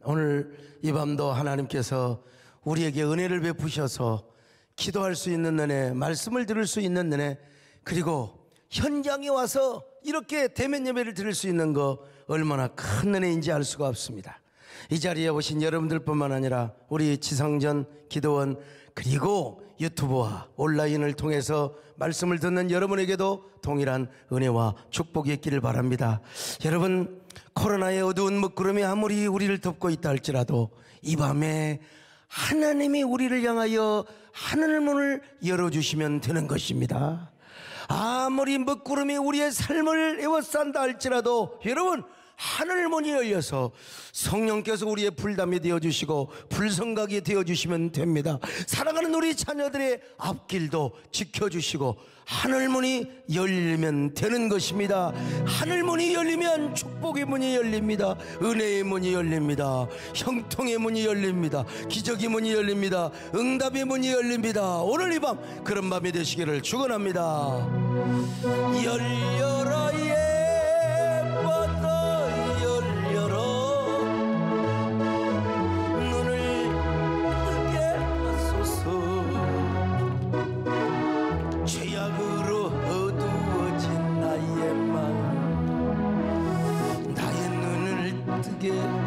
오늘 이 밤도 하나님께서 우리에게 은혜를 베푸셔서 기도할 수 있는 은혜, 말씀을 들을 수 있는 은혜, 그리고 현장에 와서 이렇게 대면 예배를 드릴 수 있는 거 얼마나 큰 은혜인지 알 수가 없습니다. 이 자리에 오신 여러분들뿐만 아니라 우리 지성전 기도원 그리고 유튜브와 온라인을 통해서 말씀을 듣는 여러분에게도 동일한 은혜와 축복이 있기를 바랍니다. 여러분, 코로나의 어두운 먹구름이 아무리 우리를 덮고 있다 할지라도 이 밤에 하나님이 우리를 향하여 하늘문을 열어주시면 되는 것입니다. 아무리 먹구름이 우리의 삶을 에워싼다 할지라도 여러분, 하늘문이 열려서 성령께서 우리의 불담이 되어주시고 불성각이 되어주시면 됩니다. 사랑하는 우리 자녀들의 앞길도 지켜주시고 하늘문이 열리면 되는 것입니다. 하늘문이 열리면 축복의 문이 열립니다. 은혜의 문이 열립니다. 형통의 문이 열립니다. 기적의 문이 열립니다. 응답의 문이 열립니다. 오늘 이 밤 그런 밤이 되시기를 축원합니다. 열려라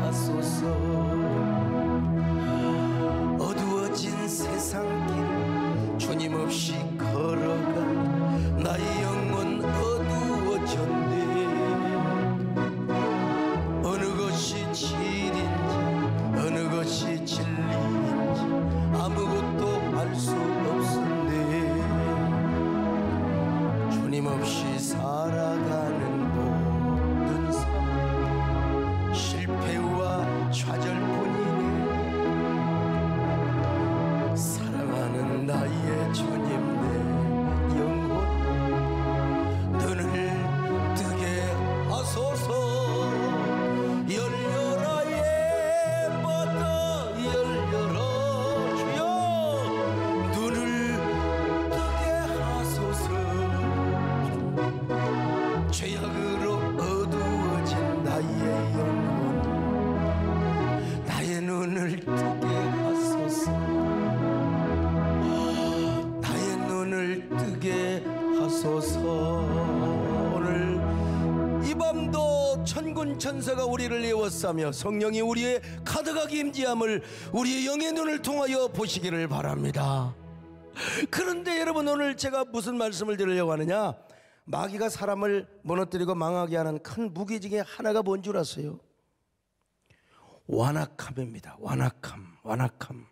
하소서. 어두워진 세상길 주님 없이 걸어가 나의 영혼 어두워졌네. 어느 것이 진리인지 어느 것이 진리인지 아무것도 알 수 없었네. 주님 없이 살아가는 모든 삶 실패와 좌절뿐이네. 사랑하는 나의 주님 내 영혼 눈을 뜨게 하소서. 열려라 예뻐다 열려라 주여 눈을 뜨게 하소서. 죄악으로 어두워진 나의 영혼 나의 눈을 뜨게 하소서. 나의 눈을 뜨게 하소서. 오늘 이 밤도 천군 천사가 우리를 에워싸며 성령이 우리의 가득하게 임재함을 우리의 영의 눈을 통하여 보시기를 바랍니다. 그런데 여러분, 오늘 제가 무슨 말씀을 드리려고 하느냐, 마귀가 사람을 무너뜨리고 망하게 하는 큰 무기 중에 하나가 뭔 줄 아세요? 완악함입니다. 완악함.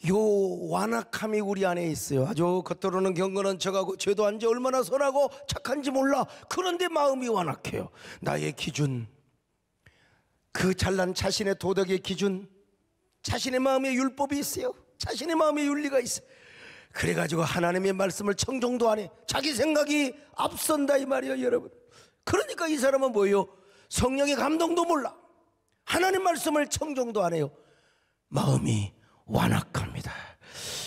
요 완악함이 우리 안에 있어요. 아주 겉으로는 경건한 척하고 죄도 안 지 얼마나 선하고 착한지 몰라. 그런데 마음이 완악해요. 나의 기준, 그 잘난 자신의 도덕의 기준, 자신의 마음에 율법이 있어요. 자신의 마음에 윤리가 있어요. 그래가지고 하나님의 말씀을 청종도 안 해. 자기 생각이 앞선다 이 말이에요, 여러분. 그러니까 이 사람은 뭐예요? 성령의 감동도 몰라. 하나님 말씀을 청종도 안 해요. 마음이 완악합니다.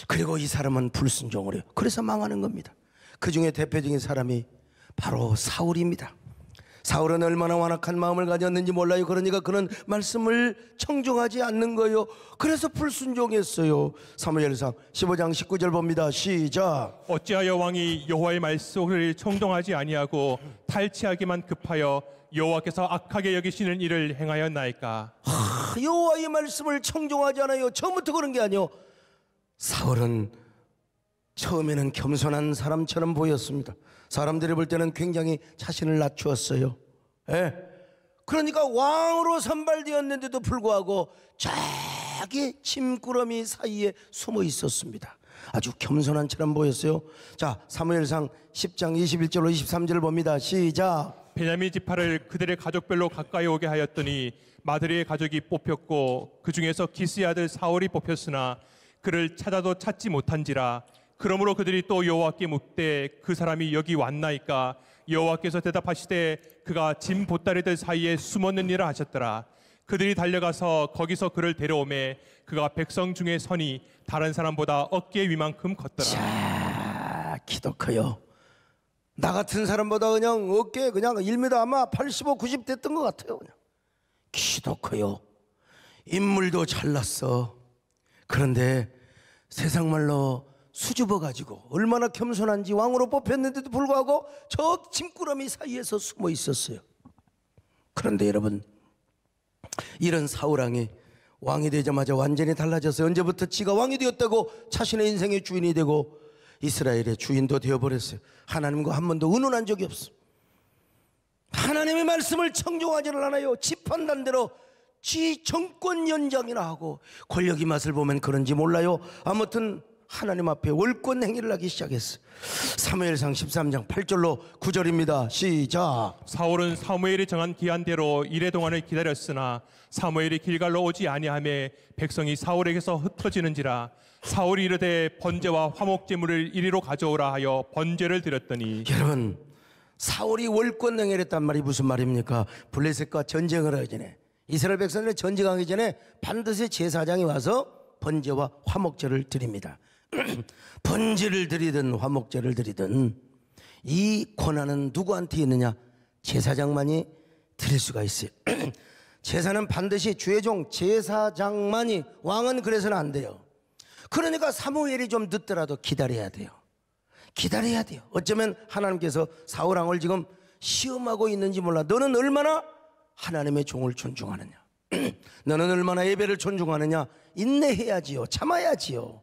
그리고 이 사람은 불순종을 해요. 그래서 망하는 겁니다. 그 중에 대표적인 사람이 바로 사울입니다. 사울은 얼마나 완악한 마음을 가졌는지 몰라요. 그러니까 그는 말씀을 청종하지 않는 거예요. 그래서 불순종했어요. 사무엘상 15장 19절 봅니다. 시작. 어찌하여 왕이 여호와의 말씀을 청종하지 아니하고 탈취하기만 급하여 여호와께서 악하게 여기시는 일을 행하였나이까. 여호와의 말씀을 청종하지 않아요. 처음부터 그런 게 아니요. 사울은 처음에는 겸손한 사람처럼 보였습니다. 사람들이 볼 때는 굉장히 자신을 낮추었어요. 예. 그러니까 왕으로 선발되었는데도 불구하고 저기 짐꾸러미 사이에 숨어 있었습니다. 아주 겸손한 처럼 보였어요. 자, 사무엘상 10장 21절로 23절을 봅니다. 시작. 베냐민 지파를 그들의 가족별로 가까이 오게 하였더니 마드리의 가족이 뽑혔고 그 중에서 기스의 아들 사울이 뽑혔으나 그를 찾아도 찾지 못한지라. 그러므로 그들이 또 여호와께 묻되 그 사람이 여기 왔나이까. 여호와께서 대답하시되 그가 짐 보따리들 사이에 숨었느니라 하셨더라. 그들이 달려가서 거기서 그를 데려오매 그가 백성 중에 서니 다른 사람보다 어깨 위만큼 컸더라. 자, 키도 커요. 나 같은 사람보다 그냥 어깨 그냥 1m 아마 85, 90 됐던 것 같아요. 그냥 키도 커요. 인물도 잘났어. 그런데 세상 말로 수줍어가지고 얼마나 겸손한지 왕으로 뽑혔는데도 불구하고 저 짐꾸러미 사이에서 숨어 있었어요. 그런데 여러분, 이런 사울왕이 왕이 되자마자 완전히 달라졌어요. 언제부터 지가 왕이 되었다고 자신의 인생의 주인이 되고 이스라엘의 주인도 되어버렸어요. 하나님과 한 번도 의논한 적이 없어. 하나님의 말씀을 청종하지를 않아요. 지 판단대로 지 정권 연장이나 하고, 권력의 맛을 보면 그런지 몰라요. 아무튼 하나님 앞에 월권 행위를 하기 시작했어요. 사무엘상 13장 8절로 9절입니다. 시작. 사울은 사무엘이 정한 기한대로 이래 동안을 기다렸으나 사무엘이 길갈로 오지 아니하매 백성이 사울에게서 흩어지는지라. 사울이 이르되 번제와 화목 제물을 이리로 가져오라 하여 번제를 드렸더니. 여러분, 사울이 월권 행위를 했단 말이 무슨 말입니까? 블레셋과 전쟁을 하기 전에, 이스라엘 백성들이 전쟁하기 전에 반드시 제사장이 와서 번제와 화목제를 드립니다. 번제를 드리든 화목제를 드리든 이 권한은 누구한테 있느냐? 제사장만이 드릴 수가 있어요. 제사는 반드시 주의 종 제사장만이, 왕은 그래서는 안 돼요. 그러니까 사무엘이 좀 늦더라도 기다려야 돼요. 기다려야 돼요. 어쩌면 하나님께서 사울왕을 지금 시험하고 있는지 몰라. 너는 얼마나 하나님의 종을 존중하느냐, 너는 얼마나 예배를 존중하느냐. 인내해야지요. 참아야지요.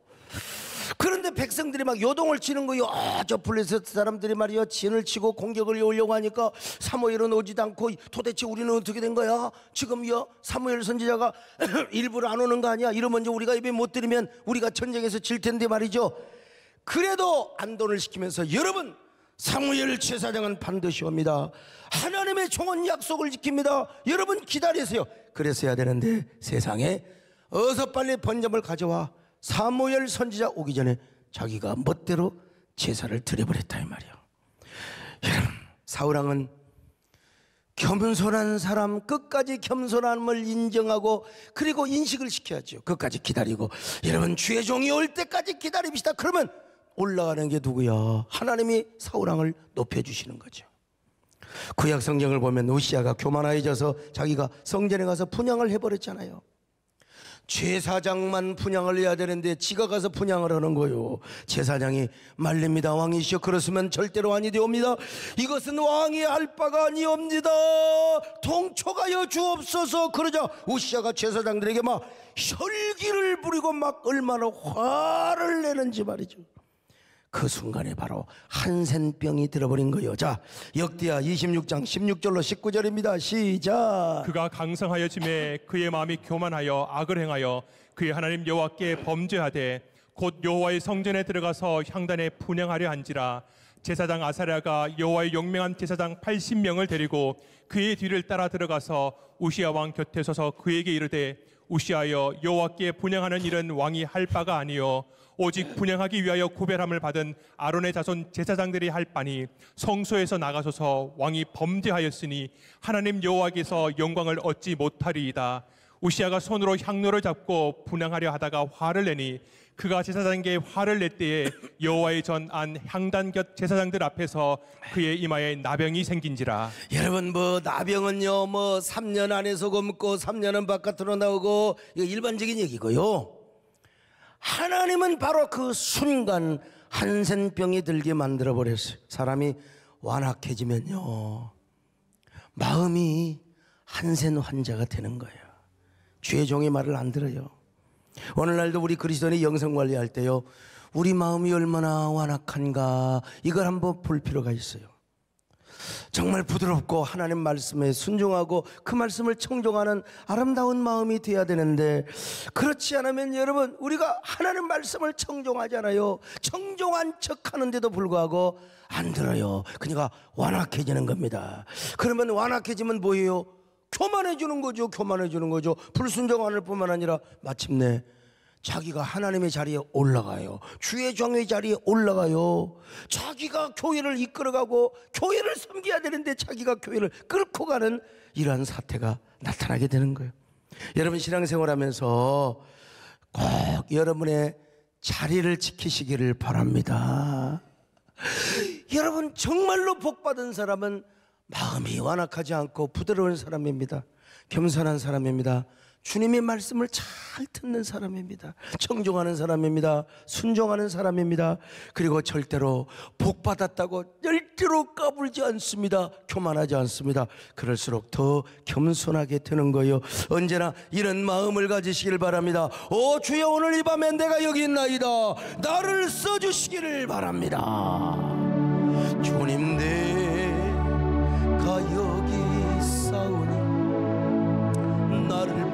그런데 백성들이 막 요동을 치는 거요. 저 블레셋 사람들이 말이요, 진을 치고 공격을 해오려고 하니까 사무엘은 오지도 않고, 도대체 우리는 어떻게 된 거야? 지금요 사무엘 선지자가 일부러 안 오는 거 아니야? 이러면 이제 우리가 예배 못 드리면 우리가 전쟁에서 질 텐데 말이죠. 그래도 안돈을 시키면서, 여러분, 사무엘 제사장은 반드시 옵니다. 하나님의 종은 약속을 지킵니다. 여러분 기다리세요. 그랬어야 되는데 세상에 어서 빨리 번제물 가져와. 사무엘 선지자 오기 전에 자기가 멋대로 제사를 드려버렸다 이 말이에요. 여러분, 사울왕은 겸손한 사람, 끝까지 겸손함을 인정하고 그리고 인식을 시켜야죠. 끝까지 기다리고, 여러분 주의 종이 올 때까지 기다립시다. 그러면 올라가는 게 누구야? 하나님이 사울왕을 높여주시는 거죠. 구약 성경을 보면 우시아가 교만해져서 자기가 성전에 가서 분향을 해버렸잖아요. 제사장만 분향을 해야 되는데 지가 가서 분향을 하는 거예요. 제사장이 말립니다. 왕이시여, 그렇으면 절대로 아니 되옵니다. 이것은 왕이 할 바가 아니옵니다. 통촉하여 주옵소서. 그러자 우시아가 제사장들에게 막 혈기를 부리고 막 얼마나 화를 내는지 말이죠. 그 순간에 바로 한센병이 들어버린 거예요. 자, 역대하 26장 16절로 19절입니다. 시작. 그가 강성하여짐에 그의 마음이 교만하여 악을 행하여 그의 하나님 여호와께 범죄하되 곧 여호와의 성전에 들어가서 향단에 분향하려 한지라. 제사장 아사랴가 여호와의 용맹한 제사장 80명을 데리고 그의 뒤를 따라 들어가서 우시아 왕 곁에 서서 그에게 이르되, 우시아여, 여호와께 분향하는 일은 왕이 할 바가 아니요 오직 분향하기 위하여 구별함을 받은 아론의 자손 제사장들이 할 바니 성소에서 나가소서. 왕이 범죄하였으니 하나님 여호와께서 영광을 얻지 못하리이다. 우시아가 손으로 향로를 잡고 분향하려 하다가 화를 내니 그가 제사장에게 화를 낼 때에 여호와의 전 안 향단 곁 제사장들 앞에서 그의 이마에 나병이 생긴지라. 여러분, 나병은요 3년 안에서 굶고 3년은 바깥으로 나오고, 이거 일반적인 얘기고요. 하나님은 바로 그 순간 한센병이 들게 만들어 버렸어요. 사람이 완악해지면요 마음이 한센 환자가 되는 거예요. 주의 종의 말을 안 들어요. 오늘날도 우리 그리스도인이 영성관리할 때요, 우리 마음이 얼마나 완악한가 이걸 한번 볼 필요가 있어요. 정말 부드럽고 하나님 말씀에 순종하고 그 말씀을 청종하는 아름다운 마음이 돼야 되는데, 그렇지 않으면 여러분, 우리가 하나님 말씀을 청종하잖아요. 청종한 척 하는데도 불구하고 안 들어요. 그러니까 완악해지는 겁니다. 그러면 완악해지면 뭐예요? 교만해지는 거죠. 교만해지는 거죠. 불순종하는 뿐만 아니라 마침내 자기가 하나님의 자리에 올라가요. 주의 종의 자리에 올라가요. 자기가 교회를 이끌어가고 교회를 섬겨야 되는데 자기가 교회를 끌고 가는 이러한 사태가 나타나게 되는 거예요. 여러분, 신앙생활하면서 꼭 여러분의 자리를 지키시기를 바랍니다. 여러분, 정말로 복받은 사람은 마음이 완악하지 않고 부드러운 사람입니다. 겸손한 사람입니다. 주님의 말씀을 잘 듣는 사람입니다. 청종하는 사람입니다. 순종하는 사람입니다. 그리고 절대로 복 받았다고 절대로 까불지 않습니다. 교만하지 않습니다. 그럴수록 더 겸손하게 되는 거예요. 언제나 이런 마음을 가지시길 바랍니다. 오 주여, 오늘 이 밤에 내가 여기 있나이다. 나를 써주시기를 바랍니다. 주님, 내가 여기 있사오니 나를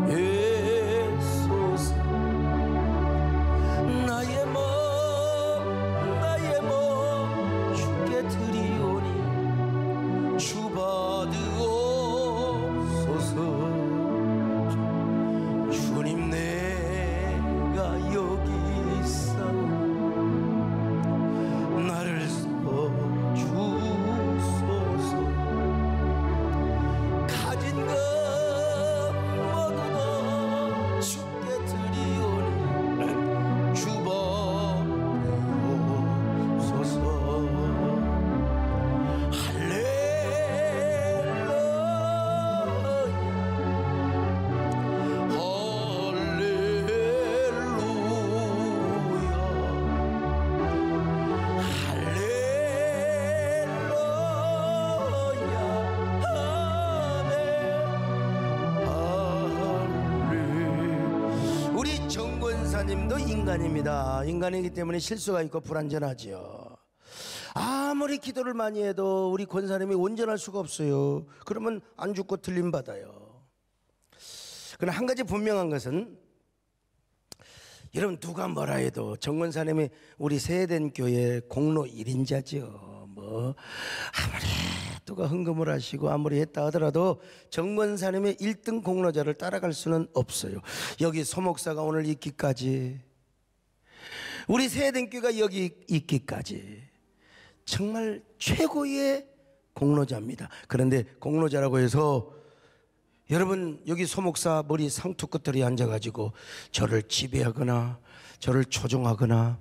보혜소서. 나의 몸 주께 드리오니 주 받으옵소서. 주님, 내가 여기 있사오니 나를 써주소서. 가진 것 모두 다 주께 드리오니 주 받으옵소서. 우리 정권사님도 인간입니다. 인간이기 때문에 실수가 있고 불완전하죠. 아무리 기도를 많이 해도 우리 권사님이 온전할 수가 없어요. 그러면 안 죽고 들림받아요. 그러나 한 가지 분명한 것은, 여러분 누가 뭐라 해도 정권사님이 우리 세대된 교회 공로 1인자죠. 아무리 누가 헌금을 하시고 아무리 했다 하더라도 정권사님의 1등 공로자를 따라갈 수는 없어요. 여기 소목사가 오늘 있기까지, 우리 세대된 교회가 여기 있기까지 정말 최고의 공로자입니다. 그런데 공로자라고 해서 여러분 여기 소목사 머리 상투 끝들이 앉아가지고 저를 지배하거나 저를 조종하거나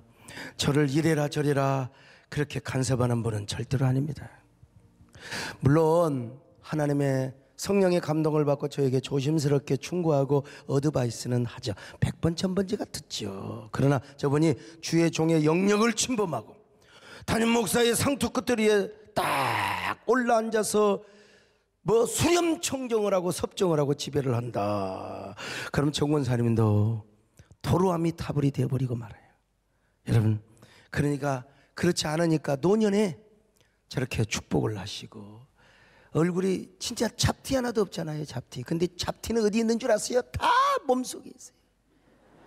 저를 이래라 저래라 그렇게 간섭하는 분은 절대로 아닙니다. 물론 하나님의 성령의 감동을 받고 저에게 조심스럽게 충고하고 어드바이스는 하죠. 100번 1000번째가 듣죠. 그러나 저분이 주의 종의 영역을 침범하고 담임 목사의 상투 끝들이에 딱 올라앉아서 수렴 청정을 하고 섭정을 하고 지배를 한다. 그럼 정권사님도 도루함이 타불이 되어버리고 말아요. 여러분, 그러니까 그렇지 않으니까 노년에 저렇게 축복을 하시고 얼굴이 진짜 잡티 하나도 없잖아요. 잡티. 근데 잡티는 어디 있는 줄 아세요? 다 몸속에 있어요.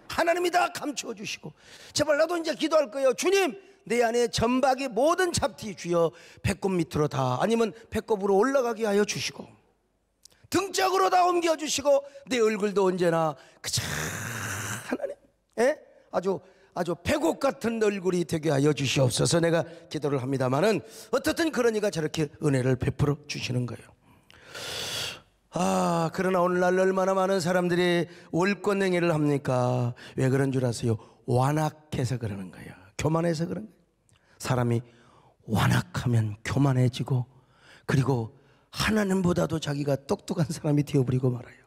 하나님이 다 감추어 주시고, 제발 나도 이제 기도할 거예요. 주님, 내 안에 전박의 모든 잡티 주여 배꼽 밑으로 다, 아니면 배꼽으로 올라가게 하여 주시고 등짝으로 다 옮겨 주시고 내 얼굴도 언제나 그저 하나님 아주 백옥 같은 얼굴이 되게 하여 주시옵소서. 내가 기도를 합니다마는 어떻든 그러니까 저렇게 은혜를 베풀어 주시는 거예요. 그러나 오늘날 얼마나 많은 사람들이 월권행위를 합니까? 왜 그런 줄 아세요? 완악해서 그러는 거예요. 교만해서 그런 거예요. 사람이 완악하면 교만해지고, 그리고 하나님보다도 자기가 똑똑한 사람이 되어버리고 말아요.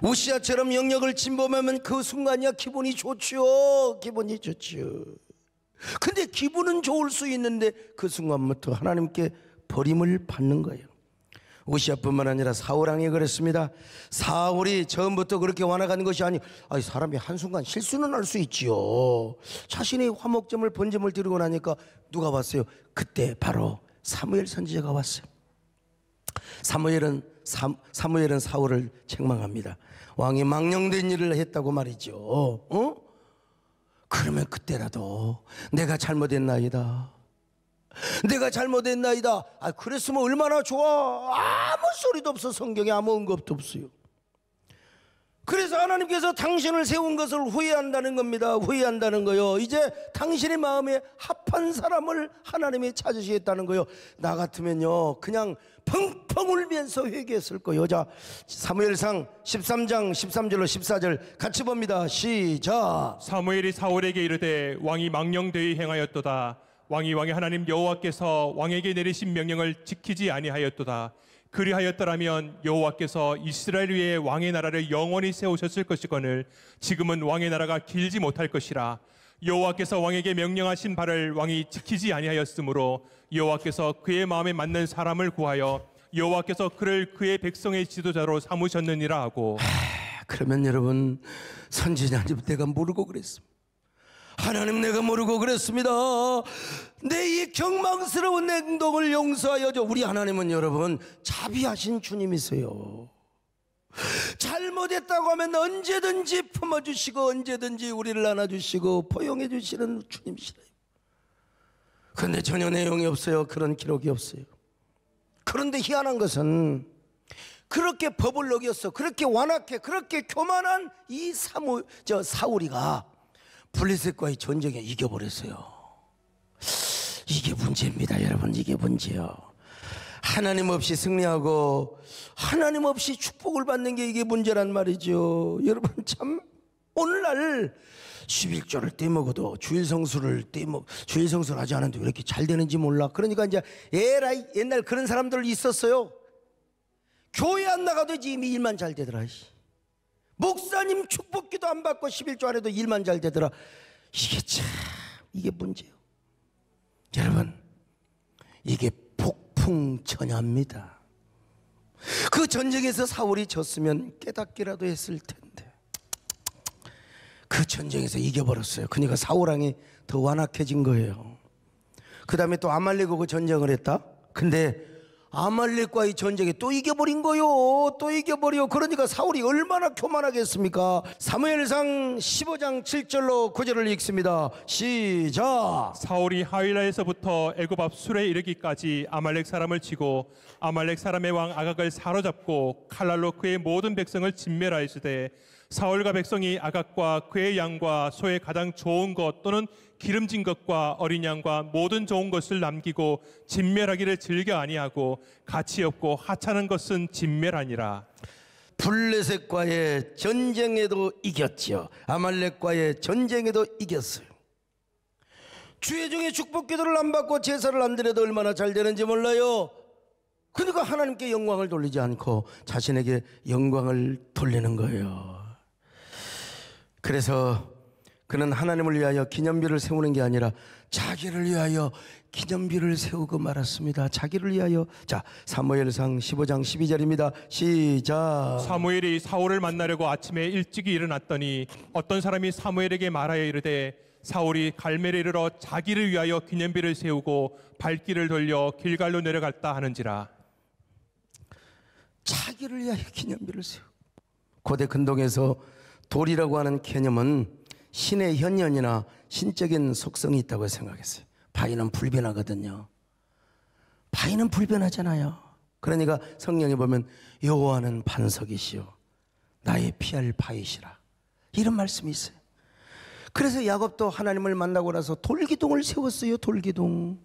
우시아처럼 영역을 침범하면 그 순간이야 기분이 좋지요. 기분이 좋지요. 근데 기분은 좋을 수 있는데 그 순간부터 하나님께 버림을 받는 거예요. 우시아뿐만 아니라 사울왕이 그랬습니다. 사울이 처음부터 그렇게 완악한 것이 사람이 한순간 실수는 할 수 있지요. 자신이 화목점을 번점을 드리고 나니까 누가 왔어요? 그때 바로 사무엘 선지자가 왔어요. 사무엘은 사울을 책망합니다. 왕이 망령된 일을 했다고 말이죠. 그러면 그때라도 내가 잘못했나이다. 내가 잘못했나이다. 그랬으면 얼마나 좋아. 아무 소리도 없어. 성경에 아무 언급도 없어요. 그래서 하나님께서 당신을 세운 것을 후회한다는 겁니다. 후회한다는 거요. 이제 당신의 마음에 합한 사람을 하나님이 찾으시겠다는 거요. 나 같으면요 그냥 펑펑 울면서 회개했을 거예요. 자, 사무엘상 13장 13절로 14절 같이 봅니다. 시작. 사무엘이 사울에게 이르되 왕이 망령되이 행하였도다. 왕이 하나님 여호와께서 왕에게 내리신 명령을 지키지 아니하였도다. 그리하였더라면 여호와께서 이스라엘 위에 왕의 나라를 영원히 세우셨을 것이거늘 지금은 왕의 나라가 길지 못할 것이라. 여호와께서 왕에게 명령하신 바를 왕이 지키지 아니하였으므로 여호와께서 그의 마음에 맞는 사람을 구하여 여호와께서 그를 그의 백성의 지도자로 삼으셨느니라 하고. 그러면 여러분, 선지자님 내가 모르고 그랬습니다. 하나님 내가 모르고 그랬습니다. 내 이 경망스러운 행동을 용서하여 줘. 우리 하나님은 여러분 자비하신 주님이세요. 잘못했다고 하면 언제든지 품어주시고 언제든지 우리를 안아주시고 포용해 주시는 주님이시래요. 그런데 전혀 내용이 없어요. 그런 기록이 없어요. 그런데 희한한 것은 그렇게 법을 어겼어, 그렇게 완악해, 그렇게 교만한 이 사울이가 블레셋과의 전쟁에 이겨버렸어요. 이게 문제입니다, 여러분. 이게 문제예요. 하나님 없이 승리하고 하나님 없이 축복을 받는 게 이게 문제란 말이죠. 여러분, 참 오늘날 11조를 떼먹어도 주일성수를 하지 않았는데 왜 이렇게 잘 되는지 몰라. 그러니까 이제 에라이, 옛날 그런 사람들 있었어요. 교회 안 나가도 이미 일만 잘 되더라. 목사님 축복기도 안 받고 11조 안 해도 일만 잘 되더라. 이게 참, 이게 문제예요. 여러분, 이게 폭풍전야입니다. 그 전쟁에서 사울이 졌으면 깨닫기라도 했을 텐데 그 전쟁에서 이겨버렸어요. 그러니까 사울왕이 더 완악해진 거예요. 그 다음에 또 아말렉하고 전쟁을 했다. 근데 아말렉과의 전쟁에 또 이겨버린 거요. 또 이겨버려. 그러니까 사울이 얼마나 교만하겠습니까? 사무엘상 15장 7절로 9절을 읽습니다. 시작. 사울이 하윌라에서부터 애굽 앞 술에 이르기까지 아말렉 사람을 치고 아말렉 사람의 왕 아각을 사로잡고 칼날로 그의 모든 백성을 진멸하였으되 사울과 백성이 아각과 그의 양과 소의 가장 좋은 것 또는 기름진 것과 어린 양과 모든 좋은 것을 남기고 진멸하기를 즐겨 아니하고 가치 없고 하찮은 것은 진멸하니라. 블레셋과의 전쟁에도 이겼죠. 아말렉과의 전쟁에도 이겼어요. 주의 중에 축복 기도를 안 받고 제사를 안 드려도 얼마나 잘 되는지 몰라요. 그러니까 하나님께 영광을 돌리지 않고 자신에게 영광을 돌리는 거예요. 그래서 그는 하나님을 위하여 기념비를 세우는 게 아니라 자기를 위하여 기념비를 세우고 말았습니다. 자기를 위하여. 자, 사무엘상 15장 12절입니다. 시작. 사무엘이 사울을 만나려고 아침에 일찍이 일어났더니 어떤 사람이 사무엘에게 말하여 이르되 사울이 갈멜에 이르러 자기를 위하여 기념비를 세우고 발길을 돌려 길갈로 내려갔다 하는지라. 자기를 위하여 기념비를 세우고. 고대 근동에서 돌이라고 하는 개념은 신의 현현이나 신적인 속성이 있다고 생각했어요. 바위는 불변하거든요. 바위는 불변하잖아요. 그러니까 성경에 보면 여호와는 반석이시요 나의 피할 바위시라, 이런 말씀이 있어요. 그래서 야곱도 하나님을 만나고 나서 돌기둥을 세웠어요. 돌기둥.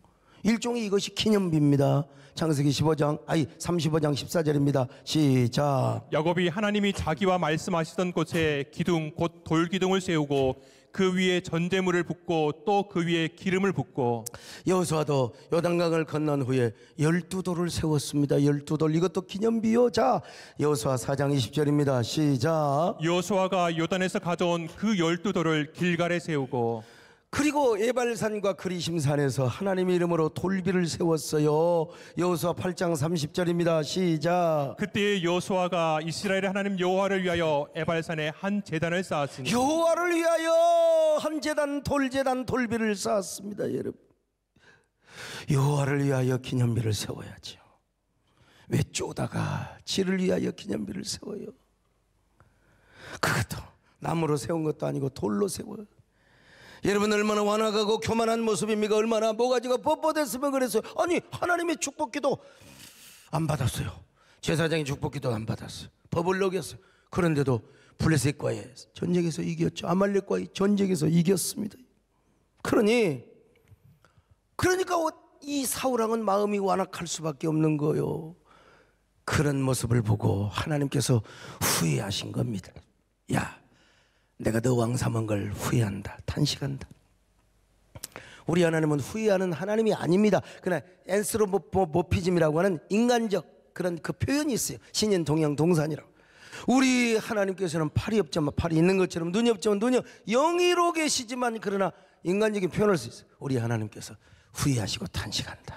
일종의 이것이 기념비입니다. 창세기 35장 14절입니다. 시작. 야곱이 하나님이 자기와 말씀하시던 곳에 기둥 곧 돌기둥을 세우고 그 위에 전제물을 붓고 또 그 위에 기름을 붓고. 여호수아도 요단강을 건넌 후에 12돌을 세웠습니다. 12돌. 이것도 기념비요. 자, 여호수아 4장 20절입니다. 시작. 여호수아가 요단에서 가져온 그 12돌을 길갈에 세우고 그리고 에발산과 그리심산에서 하나님의 이름으로 돌비를 세웠어요. 여호수아 8장 30절입니다. 시작. 그때 여호수아가 이스라엘의 하나님 여호와를 위하여 에발산에 한 제단을 쌓았으니. 여호와를 위하여 한 제단, 돌제단, 돌비를 쌓았습니다. 여러분, 여호와를 위하여 기념비를 세워야죠. 왜 쪼다가 지를 위하여 기념비를 세워요? 그것도 나무로 세운 것도 아니고 돌로 세워요. 여러분, 얼마나 완악하고 교만한 모습입니까? 얼마나 모가지가 뻣뻣했으면 그랬어요. 아니, 하나님의 축복기도 안 받았어요. 제사장의 축복기도 안 받았어요. 법을 어겼어요. 그런데도 블레셋과의 전쟁에서 이겼죠. 아말렉과의 전쟁에서 이겼습니다. 그러니까 이 사울왕은 마음이 완악할 수밖에 없는 거예요. 그런 모습을 보고 하나님께서 후회하신 겁니다. 야, 내가 너 왕 삼은 걸 후회한다, 탄식한다. 우리 하나님은 후회하는 하나님이 아닙니다. 그러나 엔스로모피즘이라고 하는 인간적 그런 그 표현이 있어요. 신인 동양 동산이라고. 우리 하나님께서는 팔이 없지만 팔이 있는 것처럼, 눈이 없지만 눈이, 영이로 계시지만 그러나 인간적인 표현을 수 있어요. 우리 하나님께서 후회하시고 탄식한다.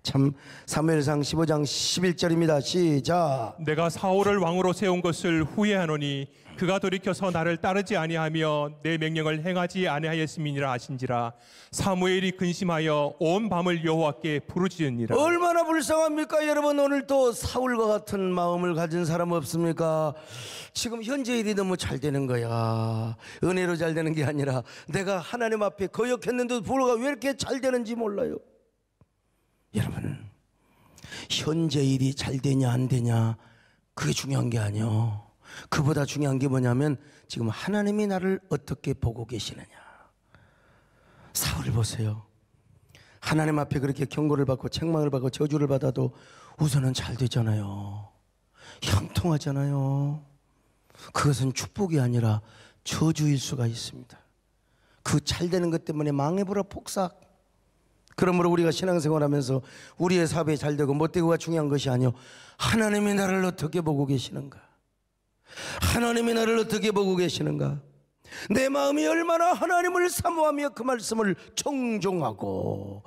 참, 사무엘상 15장 11절입니다. 시작. 내가 사울을 왕으로 세운 것을 후회하노니 그가 돌이켜서 나를 따르지 아니하며 내 명령을 행하지 아니하였음이니라 하신지라. 사무엘이 근심하여 온 밤을 여호와께 부르짖으니라. 얼마나 불쌍합니까 여러분. 오늘 또 사울과 같은 마음을 가진 사람 없습니까? 지금 현재 일이 너무 잘 되는 거야. 은혜로 잘 되는 게 아니라 내가 하나님 앞에 거역했는데도 불구하고 왜 이렇게 잘 되는지 몰라요. 여러분, 현재 일이 잘 되냐 안 되냐 그게 중요한 게 아니요. 그보다 중요한 게 뭐냐면 지금 하나님이 나를 어떻게 보고 계시느냐. 사울을 보세요. 하나님 앞에 그렇게 경고를 받고 책망을 받고 저주를 받아도 우선은 잘 되잖아요. 형통하잖아요. 그것은 축복이 아니라 저주일 수가 있습니다. 그 잘 되는 것 때문에 망해보라 폭삭. 그러므로 우리가 신앙생활하면서 우리의 사업이 잘 되고 못되고가 중요한 것이 아니요, 하나님이 나를 어떻게 보고 계시는가, 하나님이 나를 어떻게 보고 계시는가, 내 마음이 얼마나 하나님을 사모하며 그 말씀을 청종하고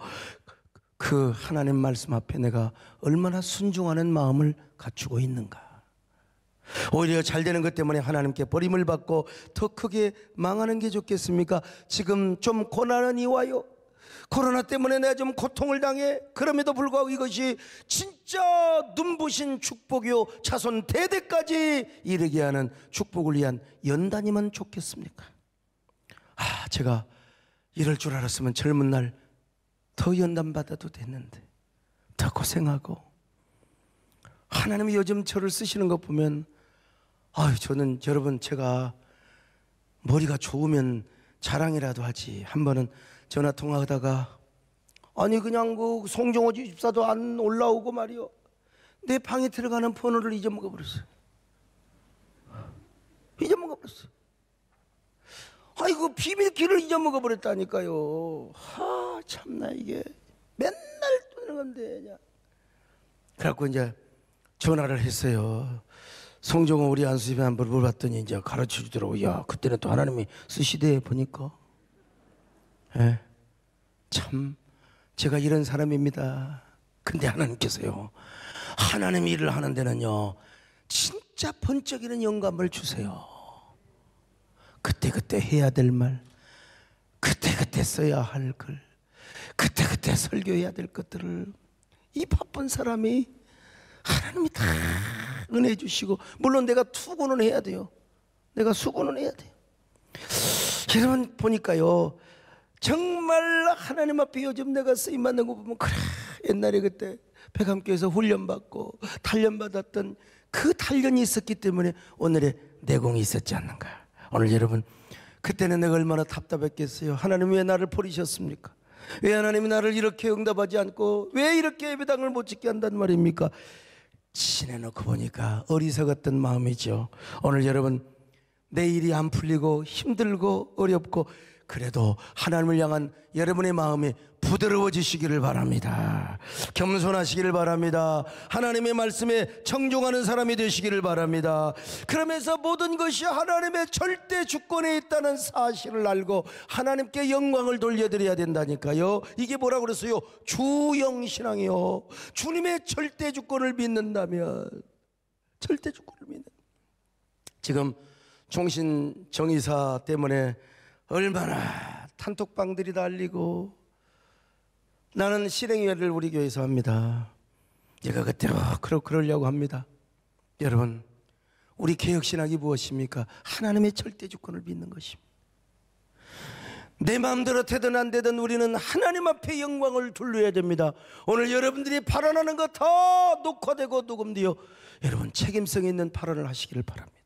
그 하나님 말씀 앞에 내가 얼마나 순종하는 마음을 갖추고 있는가. 오히려 잘 되는 것 때문에 하나님께 버림을 받고 더 크게 망하는 게 좋겠습니까? 지금 좀 고난이 와요. 코로나 때문에 내가 좀 고통을 당해. 그럼에도 불구하고 이것이 진짜 눈부신 축복이요, 자손 대대까지 이르게 하는 축복을 위한 연단이면 좋겠습니까? 제가 이럴 줄 알았으면 젊은 날 더 연단받아도 됐는데, 더 고생하고. 하나님이 요즘 저를 쓰시는 것 보면 저는 여러분, 제가 머리가 좋으면 자랑이라도 하지. 한 번은 전화 통화하다가 그냥 그 송정호 집사도 안 올라오고 말이요, 내 방에 들어가는 번호를 잊어먹어 버렸어요. 그 비밀키를 잊어먹어 버렸다니까요. 참나, 이게 맨날 뜨는 건데. 그래갖고 이제 전화를 했어요. 송정호 우리 안수집에 한번 물어봤더니 이제 가르쳐 주더라고. 야, 그때는 또 하나님이 쓰시대 보니까. 참, 제가 이런 사람입니다. 근데 하나님께서요, 하나님 일을 하는 데는요 진짜 번쩍이는 영감을 주세요. 그때그때 해야 될 말, 그때그때 써야 할 글, 그때그때 설교해야 될 것들을 이 바쁜 사람이 하나님이 다 은혜 주시고, 물론 내가 투고는 해야 돼요. 내가 수고는 해야 돼요. 여러분 보니까요, 정말 하나님 앞에 요즘 내가 쓰임받는 거 보면, 그래, 옛날에 그때 백함교에서 훈련받고 단련받았던 그 단련이 있었기 때문에 오늘의 내공이 있었지 않는가. 오늘 여러분, 그때는 내가 얼마나 답답했겠어요. 하나님 왜 나를 버리셨습니까? 왜 하나님이 나를 이렇게 응답하지 않고 왜 이렇게 예배당을 못 짓게 한단 말입니까? 지내놓고 보니까 어리석었던 마음이죠. 오늘 여러분, 내 일이 안 풀리고 힘들고 어렵고 그래도 하나님을 향한 여러분의 마음이 부드러워지시기를 바랍니다. 겸손하시기를 바랍니다. 하나님의 말씀에 청종하는 사람이 되시기를 바랍니다. 그러면서 모든 것이 하나님의 절대 주권에 있다는 사실을 알고 하나님께 영광을 돌려드려야 된다니까요. 이게 뭐라고 그랬어요? 주영신앙이요. 주님의 절대 주권을 믿는다면, 절대 주권을 믿는. 지금 종신정의사 때문에 얼마나 단톡방들이 달리고, 나는 실행위를 우리 교회에서 합니다. 제가 그때 그러려고 합니다. 여러분, 우리 개혁신학이 무엇입니까? 하나님의 절대주권을 믿는 것입니다. 내 마음대로 되든 안 되든 우리는 하나님 앞에 영광을 돌려야 됩니다. 오늘 여러분들이 발언하는 거 다 녹화되고 녹음되어 여러분 책임성 있는 발언을 하시기를 바랍니다.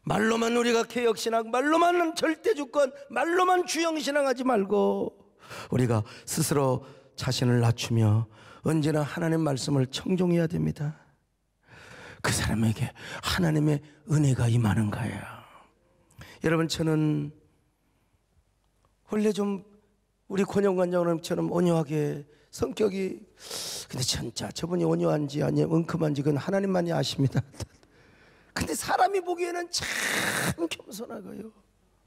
말로만 우리가 개혁신학, 말로만 절대주권, 말로만 주영신앙하지 말고 우리가 스스로 자신을 낮추며 언제나 하나님 말씀을 청종해야 됩니다. 그 사람에게 하나님의 은혜가 임하는 거예요. 여러분, 저는 원래 좀 우리 권영관장님처럼 온유하게 성격이. 근데 진짜 저분이 온유한지 아니면 은큼한지 그건 하나님만이 아십니다. 근데 사람이 보기에는 참 겸손하고요,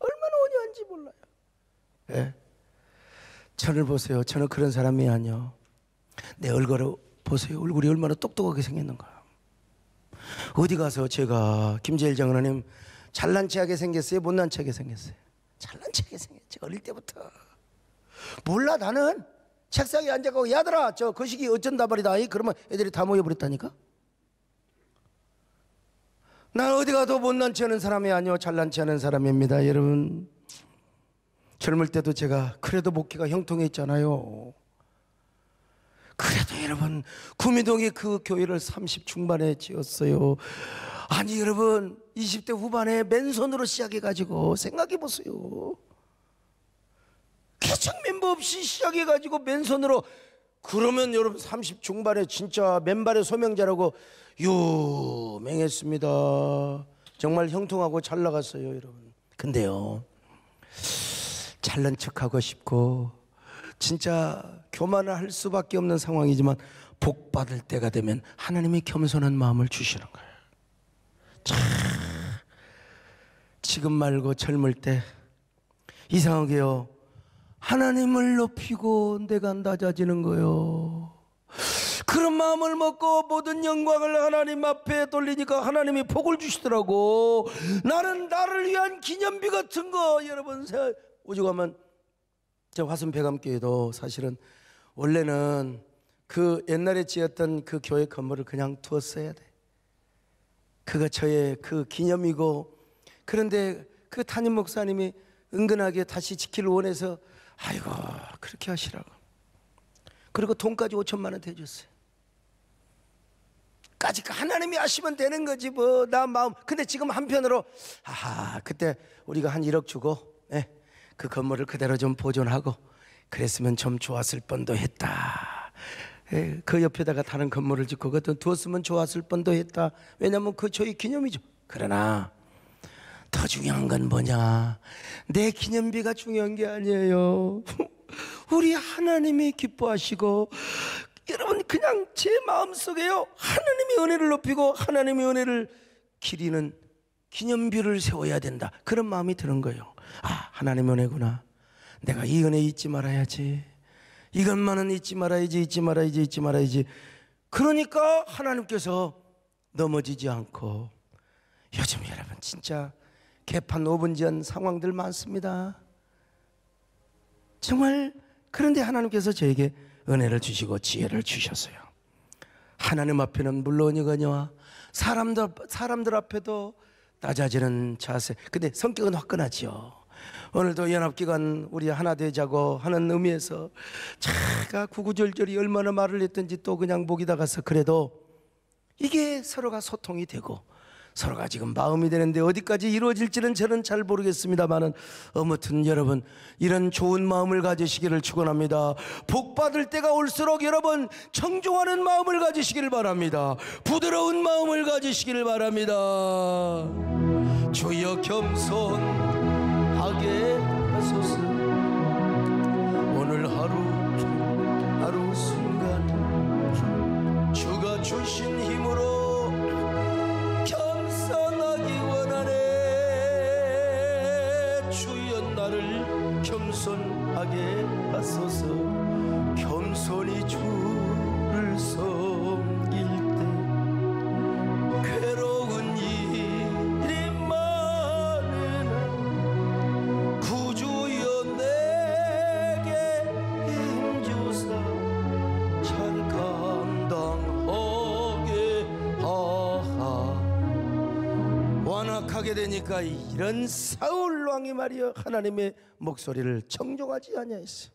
얼마나 온유한지 몰라요. 네. 저를 보세요. 저는 그런 사람이 아니요. 내 얼굴을 보세요. 얼굴이 얼마나 똑똑하게 생겼는가. 어디 가서 제가 김재일 장로님 잘난 체하게 생겼어요, 못난 체하게 생겼어요? 잘난 체하게 생겼죠. 어릴 때부터. 몰라. 나는 책상에 앉아가고 야들아 저 거시기 어쩐다 말이다 그러면 애들이 다 모여버렸다니까. 난 어디 가도 못난 체 하는 사람이 아니요, 잘난 체 하는 사람입니다. 여러분, 젊을 때도 제가 그래도 목회가 형통했잖아요. 그래도 여러분, 구미동에 그 교회를 30 중반에 지었어요. 아니 여러분, 20대 후반에 맨손으로 시작해가지고 생각해보세요. 개척 멤버 없이 시작해가지고 맨손으로. 그러면 여러분 30 중반에 진짜 맨발의 소명자라고 유명했습니다. 정말 형통하고 잘 나갔어요 여러분. 근데요, 잘난 척하고 싶고 진짜 교만을 할 수밖에 없는 상황이지만 복 받을 때가 되면 하나님이 겸손한 마음을 주시는 거예요. 참, 지금 말고 젊을 때 이상하게요, 하나님을 높이고 내가 낮아지는 거예요. 그런 마음을 먹고 모든 영광을 하나님 앞에 돌리니까 하나님이 복을 주시더라고. 나는 나를 위한 기념비 같은 거 여러분 오죽하면 저 화순배감교회도 사실은 원래는 그 옛날에 지었던 그 교회 건물을 그냥 두었어야 돼. 그가 저의 그 기념이고. 그런데 그 담임 목사님이 은근하게 다시 지키를 원해서 아이고 그렇게 하시라고. 그리고 돈까지 5천만 원 대줬어요. 까지 하나님이 하시면 되는 거지 뭐. 나 마음. 근데 지금 한편으로 그때 우리가 한 1억 주고 그 건물을 그대로 좀 보존하고 그랬으면 좀 좋았을 뻔도 했다. 그 옆에다가 다른 건물을 짓고 그것도 두었으면 좋았을 뻔도 했다. 왜냐하면 그 저희 기념이죠. 그러나 더 중요한 건 뭐냐, 내 기념비가 중요한 게 아니에요. 우리 하나님이 기뻐하시고 여러분 그냥 제 마음속에요, 하나님의 은혜를 높이고 하나님의 은혜를 기리는 기념비를 세워야 된다, 그런 마음이 드는 거예요. 하나님의 은혜구나. 내가 이 은혜 잊지 말아야지. 이것만은 잊지 말아야지, 잊지 말아야지, 잊지 말아야지. 그러니까 하나님께서 넘어지지 않고. 요즘 여러분 진짜 개판 5분 전 상황들 많습니다. 정말. 그런데 하나님께서 저에게 은혜를 주시고 지혜를 주셨어요. 하나님 앞에는 물론이거니와 사람들 앞에도 낮아지는 자세. 근데 성격은 화끈하지요. 오늘도 연합기관 우리 하나 되자고 하는 의미에서 제가 구구절절히 얼마나 말을 했든지 또 그냥 목이 나가서, 그래도 이게 서로가 소통이 되고 서로가 지금 마음이 되는데 어디까지 이루어질지는 저는 잘 모르겠습니다만은 아무튼 여러분 이런 좋은 마음을 가지시기를 축원합니다. 복 받을 때가 올수록 여러분 청종하는 마음을 가지시기를 바랍니다. 부드러운 마음을 가지시기를 바랍니다. 주여 겸손하게 하소서. 오늘 하루 순간 주가 주신 힘으로 나를 겸손하게 하소서. 겸손히 주를 섬길 때 괴로운 일이 많으나 구주여 내게 힘주사 잘 감당하게 하하. 완악하게 되니까 이런 사울 왕이 말이여 하나님의 목소리를 청종하지 아니하였어요.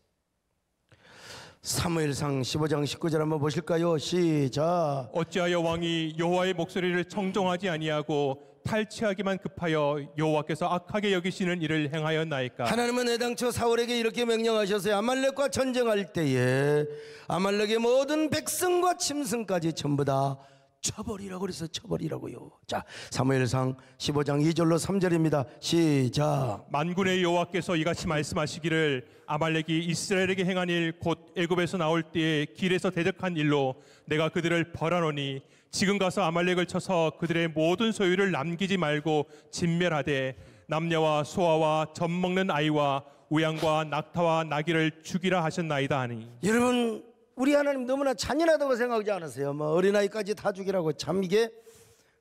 사무엘상 15장 19절 한번 보실까요? 시작. 어찌하여 왕이 여호와의 목소리를 청종하지 아니하고 탈취하기만 급하여 여호와께서 악하게 여기시는 일을 행하였나이까. 하나님은 애당초 사울에게 이렇게 명령하셨어요. 아말렉과 전쟁할 때에 아말렉의 모든 백성과 짐승까지 전부 다 쳐버리라고 그래서 쳐버리라고요. 자, 사무엘상 15장 2절로 3절입니다. 시작. 만군의 여호와께서 이같이 말씀하시기를 아말렉이 이스라엘에게 행한 일 곧 애굽에서 나올 때에 길에서 대적한 일로 내가 그들을 벌하노니 지금 가서 아말렉을 쳐서 그들의 모든 소유를 남기지 말고 진멸하되 남녀와 소아와 젖 먹는 아이와 우양과 낙타와 나귀를 죽이라 하셨나이다 하니. 여러분, 우리 하나님 너무나 잔인하다고 생각하지 않으세요? 뭐 어린아이까지 다 죽이라고. 참 이게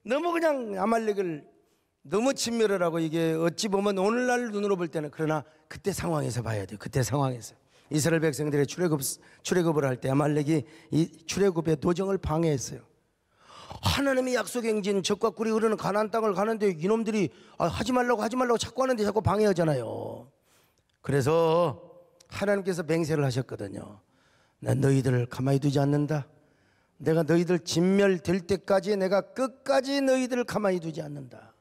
너무 그냥 아말렉을 너무 진멸하라고. 이게 어찌 보면 오늘날 눈으로 볼 때는, 그러나 그때 상황에서 봐야 돼요. 그때 상황에서 이스라엘 백성들의 출애굽을 할 때 아말렉이 이 출애굽의 도정을 방해했어요. 하나님의 약속 행진 적과 꿀이 흐르는 가나안 땅을 가는데 이놈들이 하지 말라고 자꾸 하는데 자꾸 방해하잖아요. 그래서 하나님께서 맹세를 하셨거든요. 난 너희들을 가만히 두지 않는다. 내가 너희들 진멸될 때까지 내가 끝까지 너희들을 가만히 두지 않는다.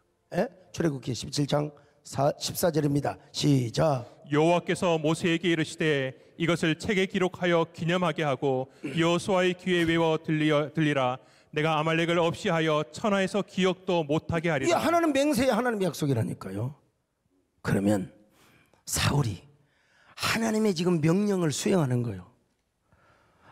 출애굽기 17장 14절입니다. 시작. 여호와께서 모세에게 이르시되 이것을 책에 기록하여 기념하게 하고 여호수아의 귀에 외워 들리라. 내가 아말렉을 없이 하여 천하에서 기억도 못하게 하리라. 이게 하나님 맹세의 하나님 약속이라니까요. 그러면 사울이 하나님의 지금 명령을 수행하는 거예요.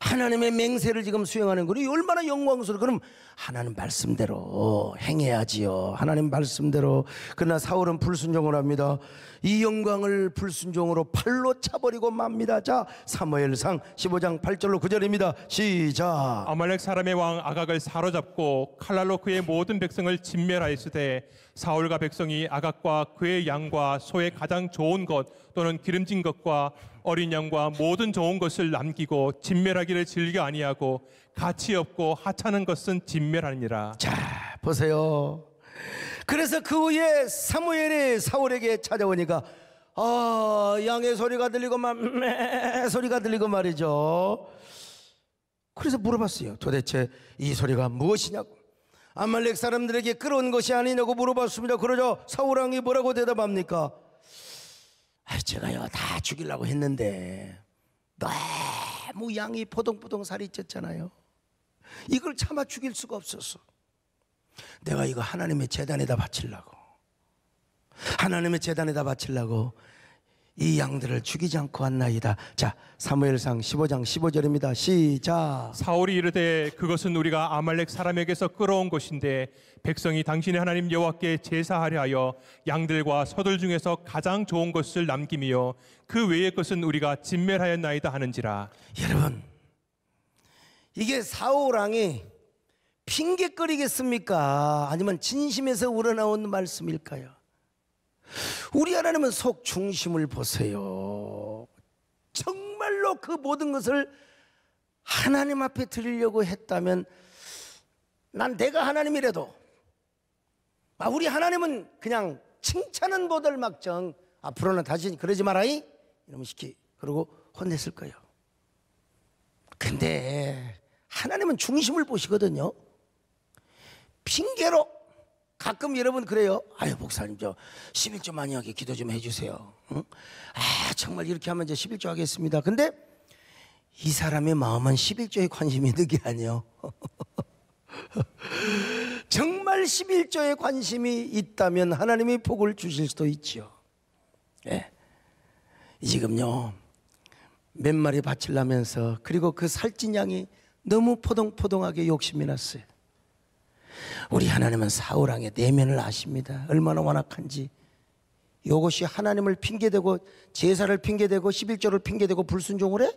하나님의 맹세를 지금 수행하는 거예요. 얼마나 영광스러워. 그럼 하나님 말씀대로 행해야지요. 하나님 말씀대로. 그러나 사울은 불순종을 합니다. 이 영광을 불순종으로 팔로 차버리고 맙니다. 자, 사무엘상 15장 8절로 9절입니다. 시작. 아말렉 사람의 왕 아각을 사로잡고 칼날로 그의 모든 백성을 진멸하였으되 사울과 백성이 아각과 그의 양과 소의 가장 좋은 것 또는 기름진 것과 어린 양과 모든 좋은 것을 남기고 진멸하기를 즐겨 아니하고 가치 없고 하찮은 것은 진멸하니라. 자, 보세요. 그래서 그 후에 사무엘이 사울에게 찾아오니까 양의 소리가 들리고 소리가 들리고 말이죠. 그래서 물어봤어요. 도대체 이 소리가 무엇이냐고. 아말렉 사람들에게 끌어온 것이 아니냐고 물어봤습니다. 그러자 사울왕이 뭐라고 대답합니까? 제가요 다 죽이려고 했는데 너무 양이 포동포동 살이 쪘잖아요. 이걸 차마 죽일 수가 없었어. 내가 이거 하나님의 제단에다 바치려고, 하나님의 제단에다 바치려고 이 양들을 죽이지 않고 왔나이다. 자, 사무엘상 15장 15절입니다. 시작. 사울이 이르되 그것은 우리가 아말렉 사람에게서 끌어온 것인데 백성이 당신의 하나님 여호와께 제사하려 하여 양들과 소들 중에서 가장 좋은 것을 남김이요 그 외의 것은 우리가 진멸하였나이다 하는지라. 여러분, 이게 사울왕이 핑계거리겠습니까? 아니면 진심에서 우러나온 말씀일까요? 우리 하나님은 속 중심을 보세요. 정말로 그 모든 것을 하나님 앞에 드리려고 했다면, 난 내가 하나님이라도 우리 하나님은 그냥 칭찬은 못할 막정 앞으로는 다시 그러지 마라이 이러면 시키 그러고 혼냈을 거예요. 근데 하나님은 중심을 보시거든요. 핑계로 가끔 여러분 그래요. 아유 목사님 저 11조 많이 하게 기도 좀 해주세요. 응? 정말 이렇게 하면 이제 11조 하겠습니다. 근데 이 사람의 마음은 11조에 관심이 있는 게 아니에요. 정말 11조에 관심이 있다면 하나님이 복을 주실 수도 있지요. 예. 지금요 몇 마리 바치려면서 그리고 그 살찐 양이 너무 포동포동하게 욕심이 났어요. 우리 하나님은 사울왕의 내면을 아십니다. 얼마나 완악한지. 이것이 하나님을 핑계대고 제사를 핑계대고 11조를 핑계대고 불순종을 해?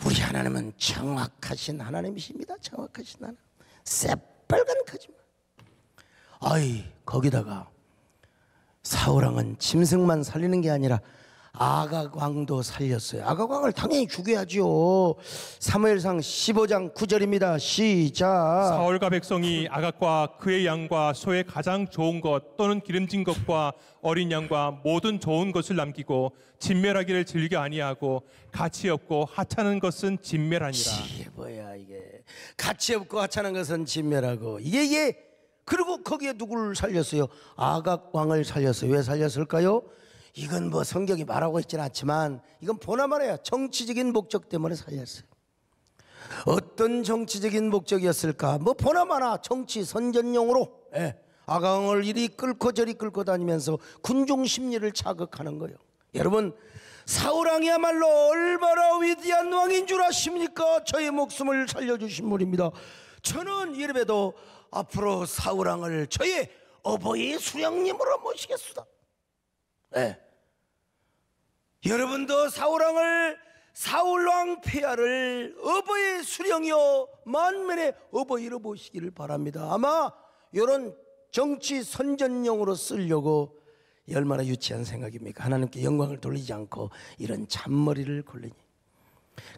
우리 하나님은 정확하신 하나님이십니다. 정확하신 하나님. 새빨간 거짓말. 거기다가 사울왕은 짐승만 살리는 게 아니라 아각왕도 살렸어요. 아각왕을 당연히 죽여야죠. 사무엘상 15장 9절입니다. 시작. 사울과 백성이 아각과 그의 양과 소의 가장 좋은 것 또는 기름진 것과 어린 양과 모든 좋은 것을 남기고 진멸하기를 즐겨 아니하고 가치 없고 하찮은 것은 진멸하니라. 이게 뭐야 이게. 가치 없고 하찮은 것은 진멸하고 이게 그리고 거기에 누구를 살렸어요? 아각왕을 살렸어요. 왜 살렸을까요? 이건 뭐 성경이 말하고 있지는 않지만 이건 보나 말아요. 정치적인 목적 때문에 살렸어요. 어떤 정치적인 목적이었을까? 뭐 보나마나 정치 선전용으로 아강을 이리 끌고 저리 끌고 다니면서 군중 심리를 자극하는 거예요. 여러분, 사울왕이야말로 얼마나 위대한 왕인 줄 아십니까? 저의 목숨을 살려주신 분입니다. 저는 이래봬도 앞으로 사울왕을 저의 어버이 수령님으로 모시겠습니다. 여러분도 사울왕 폐하를 어버이 수령이요 만면의 어버이로 모시기를 바랍니다. 아마 이런 정치 선전용으로 쓰려고 얼마나 유치한 생각입니까? 하나님께 영광을 돌리지 않고 이런 잔머리를 굴리니.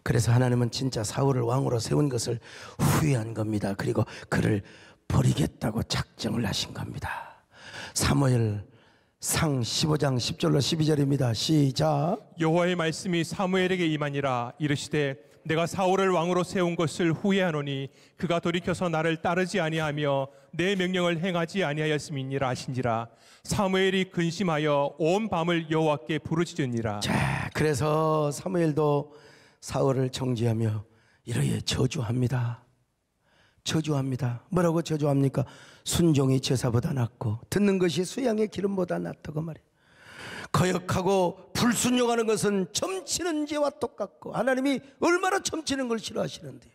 그래서 하나님은 진짜 사울을 왕으로 세운 것을 후회한 겁니다. 그리고 그를 버리겠다고 작정을 하신 겁니다. 사무엘상 15장 10절로 12절입니다. 시작. 여호와의 말씀이 사무엘에게 임하니라. 이르시되 내가 사울을 왕으로 세운 것을 후회하노니 그가 돌이켜서 나를 따르지 아니하며 내 명령을 행하지 아니하였음이니라 하신지라. 사무엘이 근심하여 온 밤을 여호와께 부르짖으니라. 자, 그래서 사무엘도 사울을 정죄하며 이러해 저주합니다. 저주합니다. 뭐라고 저주합니까? 순종이 제사보다 낫고 듣는 것이 수양의 기름보다 낫다고 말이에요. 거역하고 불순종하는 것은 점치는 죄와 똑같고 하나님이 얼마나 점치는 걸 싫어하시는데요.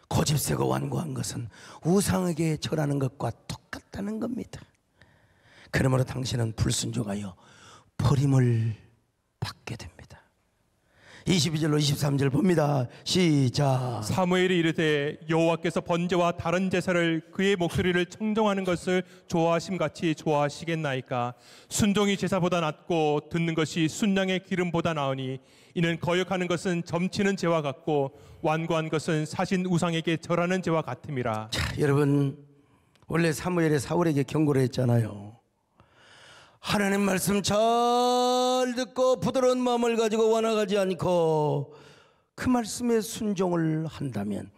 고집세고 완고한 것은 우상에게 절하는 것과 똑같다는 겁니다. 그러므로 당신은 불순종하여 버림을 받게 됩니다. 22절로 23절 봅니다. 시작. 사무엘이 이르되 여호와께서 번제와 다른 제사를 그의 목소리를 청정하는 것을 좋아하심같이 좋아하시겠나이까. 순종이 제사보다 낫고 듣는 것이 순양의 기름보다 나으니 이는 거역하는 것은 점치는 죄와 같고 완고한 것은 사신 우상에게 절하는 죄와 같음이라. 자, 여러분, 원래 사무엘이 사울에게 경고를 했잖아요. 하나님 말씀 잘 듣고 부드러운 마음을 가지고 완악하지 않고 그 말씀에 순종을 한다면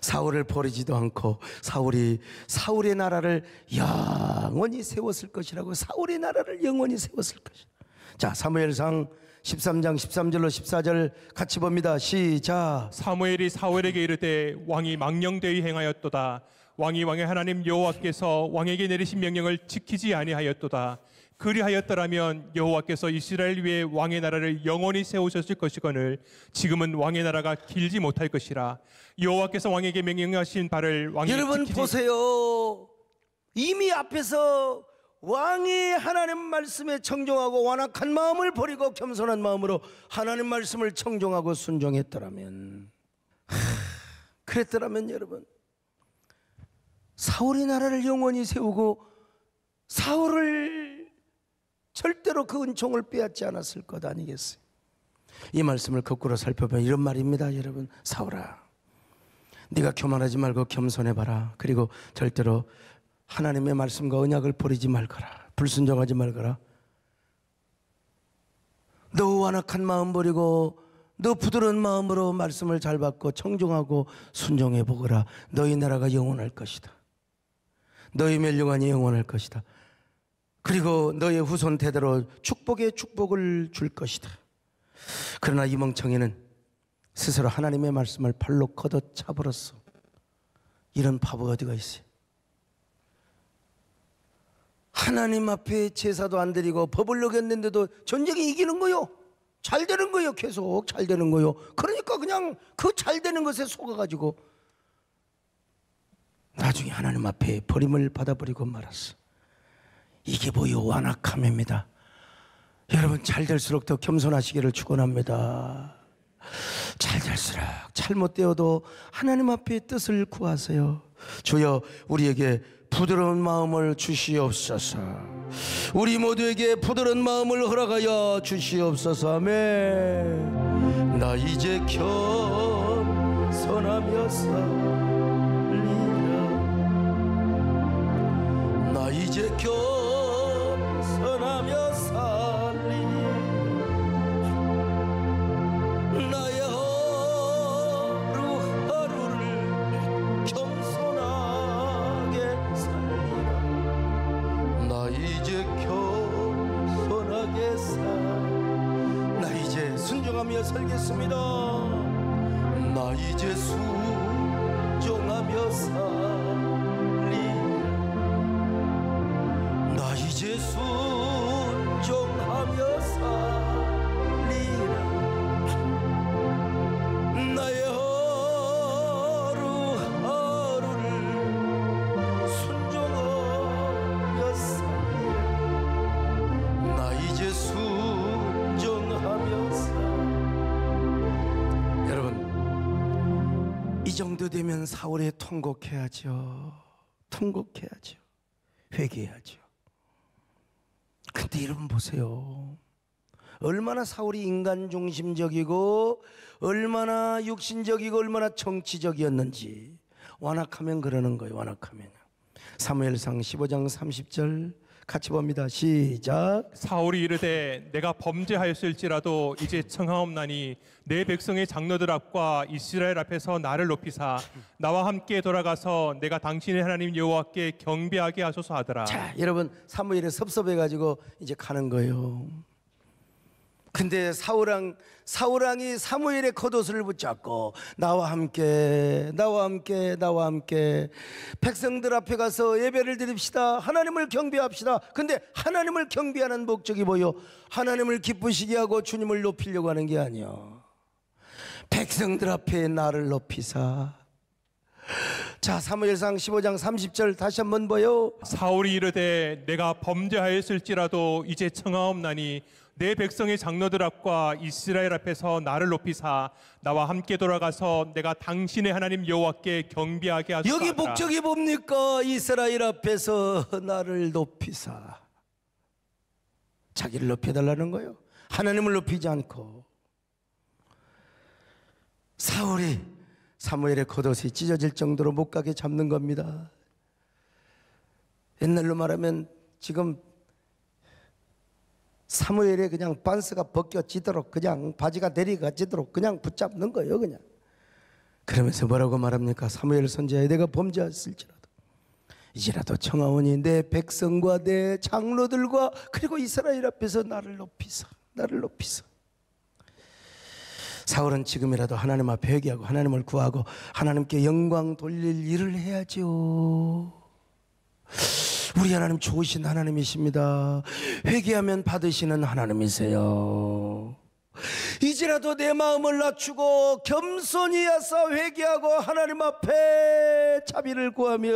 사울을 버리지도 않고 사울의 나라를 영원히 세웠을 것이라고. 사울의 나라를 영원히 세웠을 것이다. 자, 사무엘상 13장 13절로 14절 같이 봅니다. 시작. 사무엘이 사울에게 이르되 왕이 망령되이 행하였도다. 왕이 왕의 하나님 여호와께서 왕에게 내리신 명령을 지키지 아니하였도다. 그리하였더라면 여호와께서 이스라엘 위에 왕의 나라를 영원히 세우셨을 것이거늘 지금은 왕의 나라가 길지 못할 것이라. 여호와께서 왕에게 명령하신 바를 왕이 여러분 지키지... 보세요. 이미 앞에서 왕이 하나님 말씀에 청종하고 완악한 마음을 버리고 겸손한 마음으로 하나님 말씀을 청종하고 순종했더라면, 그랬더라면 여러분, 사울의 나라를 영원히 세우고 사울을 절대로 그 은총을 빼앗지 않았을 것 아니겠어요? 이 말씀을 거꾸로 살펴보면 이런 말입니다. 여러분, 사울아, 네가 교만하지 말고 겸손해봐라. 그리고 절대로 하나님의 말씀과 언약을 버리지 말거라. 불순종하지 말거라. 너 완악한 마음 버리고 너 부드러운 마음으로 말씀을 잘 받고 청종하고 순종해보거라. 너희 나라가 영원할 것이다. 너희 멸류관이 영원할 것이다. 그리고 너의 후손 대대로 축복의 축복을 줄 것이다. 그러나 이 멍청이는 스스로 하나님의 말씀을 발로 걷어차버렸어. 이런 바보가 어디가 있어요? 하나님 앞에 제사도 안 드리고 법을 어겼는데도 전쟁이 이기는 거요. 잘 되는 거요. 계속 잘 되는 거요. 그러니까 그냥 그 잘 되는 것에 속아가지고 나중에 하나님 앞에 버림을 받아버리고 말았어. 이게 뭐요? 완악함입니다. 여러분, 잘 될수록 더 겸손하시기를 축원합니다. 잘 될수록 잘못되어도 하나님 앞에 뜻을 구하세요. 주여, 우리에게 부드러운 마음을 주시옵소서. 우리 모두에게 부드러운 마음을 허락하여 주시옵소서. 아멘. 나 이제 겸손하며 살리라. 나 이제 겸손하며 살리라. 나의 하루하루를 겸손하게 살리라. 나 이제 겸손하게 나 이제 순종하며 살겠습니다. 나 이제 이제 순종하며 살리라. 나의 하루하루를 순종하며 살리라. 나 이제 순종하며 살리라. 여러분, 이 정도 되면 사울에 통곡해야죠. 통곡해야죠. 회개해야죠. 근데 여러분 보세요. 얼마나 사울이 인간 중심적이고 얼마나 육신적이고 얼마나 정치적이었는지. 완악하면 그러는 거예요. 완악하면. 사무엘상 15장 30절 같이 봅니다. 시작. 사울이 이르되 내가 범죄하였을지라도 이제 청하옵나니 내 백성의 장로들 앞과 이스라엘 앞에서 나를 높이사 나와 함께 돌아가서 내가 당신의 하나님 여호와께 경배하게 하소서 하더라. 자, 여러분, 사무엘이 섭섭해가지고 이제 가는 거예요. 근데 사울왕이 사무엘의 겉옷을 붙잡고 나와 함께 백성들 앞에 가서 예배를 드립시다. 하나님을 경배합시다. 근데 하나님을 경배하는 목적이 뭐요? 하나님을 기쁘시게 하고 주님을 높이려고 하는 게 아니요. 백성들 앞에 나를 높이사. 자, 사무엘상 15장 30절 다시 한번 봐요. 사울이 이르되 내가 범죄하였을지라도 이제 청하옵나니 내 백성의 장로들 앞과 이스라엘 앞에서 나를 높이사 나와 함께 돌아가서 내가 당신의 하나님 여호와께 경배하게 하소서. 여기 목적이 뭡니까? 이스라엘 앞에서 나를 높이사. 자기를 높여달라는 거예요. 하나님을 높이지 않고. 사울이 사무엘의 겉옷이 찢어질 정도로 못 가게 잡는 겁니다. 옛날로 말하면 지금 사무엘의 그냥 반스가 벗겨지도록, 그냥 바지가 내려가지도록 그냥 붙잡는 거예요. 그냥. 그러면서 뭐라고 말합니까? 사무엘 선지자여, 내가 범죄했을지라도 이제라도 청하오니 내 백성과 내 장로들과 그리고 이스라엘 앞에서 나를 높이사. 사울은 지금이라도 하나님 앞에 회개하고 하나님을 구하고 하나님께 영광 돌릴 일을 해야죠. 우리 하나님 좋으신 하나님이십니다. 회개하면 받으시는 하나님이세요. 이제라도 내 마음을 낮추고 겸손히 하사 회개하고 하나님 앞에 자비를 구하며,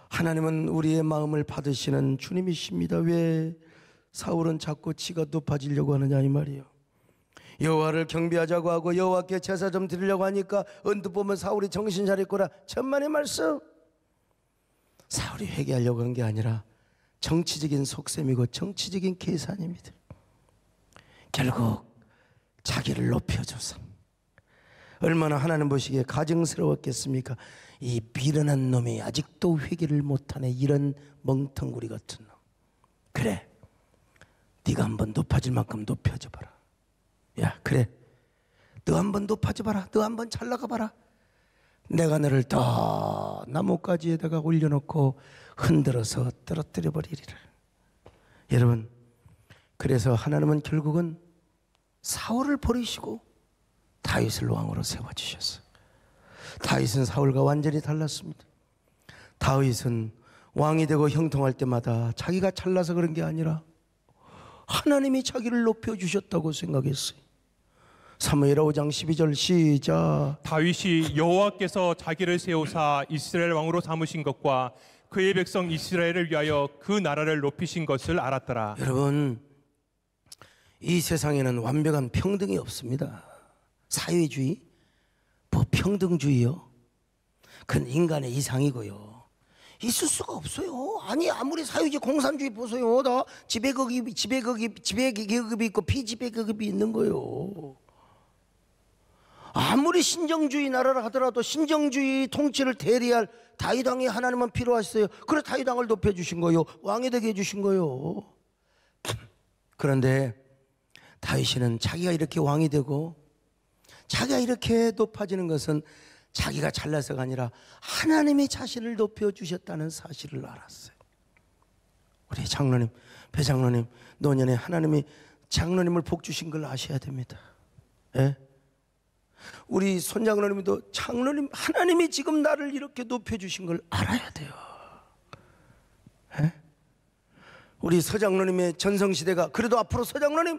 하나님은 우리의 마음을 받으시는 주님이십니다. 왜 사울은 자꾸 지가 높아지려고 하느냐 이 말이에요. 여호와를 경배하자고 하고 여호와께 제사 좀 드리려고 하니까 언뜻 보면 사울이 정신 차렸구나. 천만의 말씀. 사울이 회개하려고 한 게 아니라 정치적인 속셈이고 정치적인 계산입니다. 결국 자기를 높여줘서 얼마나 하나님 보시기에 가증스러웠겠습니까? 이 미련한 놈이 아직도 회개를 못하네. 이런 멍텅구리 같은 놈. 그래, 네가 한번 높아질 만큼 높여줘봐라. 야, 그래, 너 한번 높아져봐라. 너 한번 잘 나가봐라. 내가 너를 더 나뭇가지에다가 올려놓고 흔들어서 떨어뜨려 버리리라. 여러분, 그래서 하나님은 결국은 사울을 버리시고 다윗을 왕으로 세워주셨어요. 다윗은 사울과 완전히 달랐습니다. 다윗은 왕이 되고 형통할 때마다 자기가 잘나서 그런 게 아니라 하나님이 자기를 높여주셨다고 생각했어요. 사무엘 5장 12절 시작. 다윗이 여호와께서 자기를 세우사 이스라엘 왕으로 삼으신 것과 그의 백성 이스라엘을 위하여 그 나라를 높이신 것을 알았더라. 여러분, 이 세상에는 완벽한 평등이 없습니다. 사회주의, 평등주의요, 그건 인간의 이상이고요. 있을 수가 없어요. 아니, 아무리 사회주의 공산주의 보세요. 다 지배계급이 있고 피지배계급이 있는 거예요. 아무리 신정주의 나라라 하더라도 신정주의 통치를 대리할 다윗왕이 하나님은 필요하셨어요. 그래 다윗왕을 높여주신 거요. 왕이 되게 해주신 거요. 그런데 다윗은 자기가 이렇게 왕이 되고 자기가 이렇게 높아지는 것은 자기가 잘나서가 아니라 하나님이 자신을 높여주셨다는 사실을 알았어요. 우리 장로님, 배장로님, 노년에 하나님이 장로님을 복 주신 걸 아셔야 됩니다. 예? 우리 손장로님도 장로님, 하나님이 지금 나를 이렇게 높여주신 걸 알아야 돼요. 예? 우리 서장로님의 전성시대가 그래도 앞으로 서장로님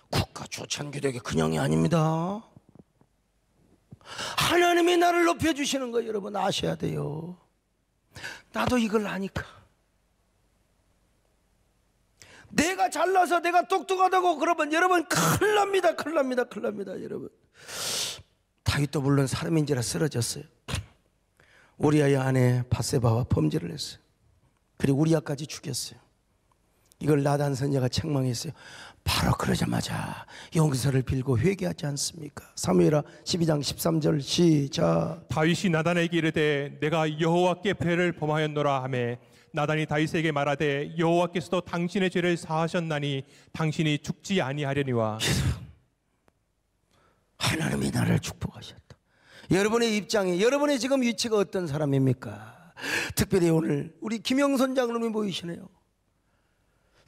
국가 조찬규력이 그냥이 아닙니다. 하나님이 나를 높여주시는 거 여러분 아셔야 돼요. 나도 이걸 아니까. 내가 잘나서 내가 똑똑하다고 그러면 여러분 큰일 납니다. 큰일 납니다. 큰일 납니다. 여러분, 다윗도 물론 사람인지라 쓰러졌어요. 우리아의 아내 바세바와 범죄를 했어요. 그리고 우리아까지 죽였어요. 이걸 나단 선지자가 책망했어요. 바로 그러자마자 용서를 빌고 회개하지 않습니까? 사무엘하 12장 13절 시작. 다윗이 나단에게 이르되 내가 여호와께 배를 범하였노라 하매 나단이 다윗에게 말하되 여호와께서도 당신의 죄를 사하셨나니 당신이 죽지 아니하려니와. 하나님이 나를 축복하셨다. 여러분의 입장에 여러분의 지금 위치가 어떤 사람입니까? 특별히 오늘 우리 김영선 장로님이 보이시네요.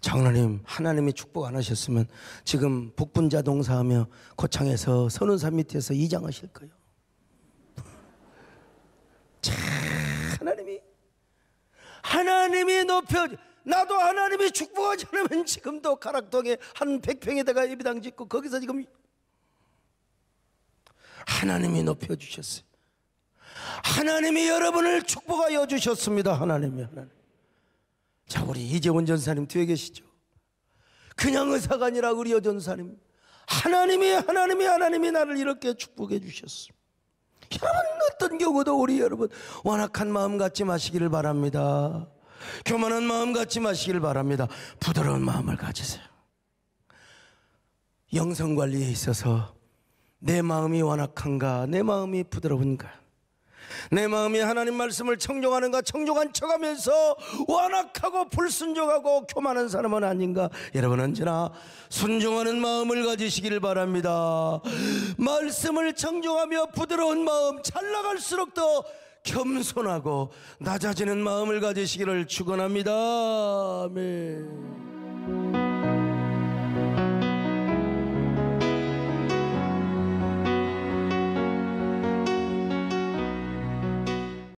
장로님, 하나님이 축복 안 하셨으면 지금 복분자 동사하며 고창에서 선운산 밑에서 이장하실 거예요. 참, 하나님이 높여, 나도 하나님이 축복하지 않으면 지금도 가락동에 한 100평에다가 예배당 짓고 거기서 지금 하나님이 높여주셨어요. 하나님이 여러분을 축복하여 주셨습니다. 하나님. 자, 우리 이재원 전사님 뒤에 계시죠? 그냥 의사가 아니라 의료 전사님. 하나님이 나를 이렇게 축복해 주셨습니다. 여러분, 어떤 경우도 우리 여러분 완악한 마음 갖지 마시기를 바랍니다. 교만한 마음 갖지 마시기를 바랍니다. 부드러운 마음을 가지세요. 영성관리에 있어서 내 마음이 완악한가, 내 마음이 부드러운가, 내 마음이 하나님 말씀을 청종하는가, 청종한 척하면서 완악하고 불순종하고 교만한 사람은 아닌가. 여러분, 언제나 순종하는 마음을 가지시기를 바랍니다. 말씀을 청종하며 부드러운 마음, 잘 나갈수록 더 겸손하고 낮아지는 마음을 가지시기를 축원합니다. 아멘.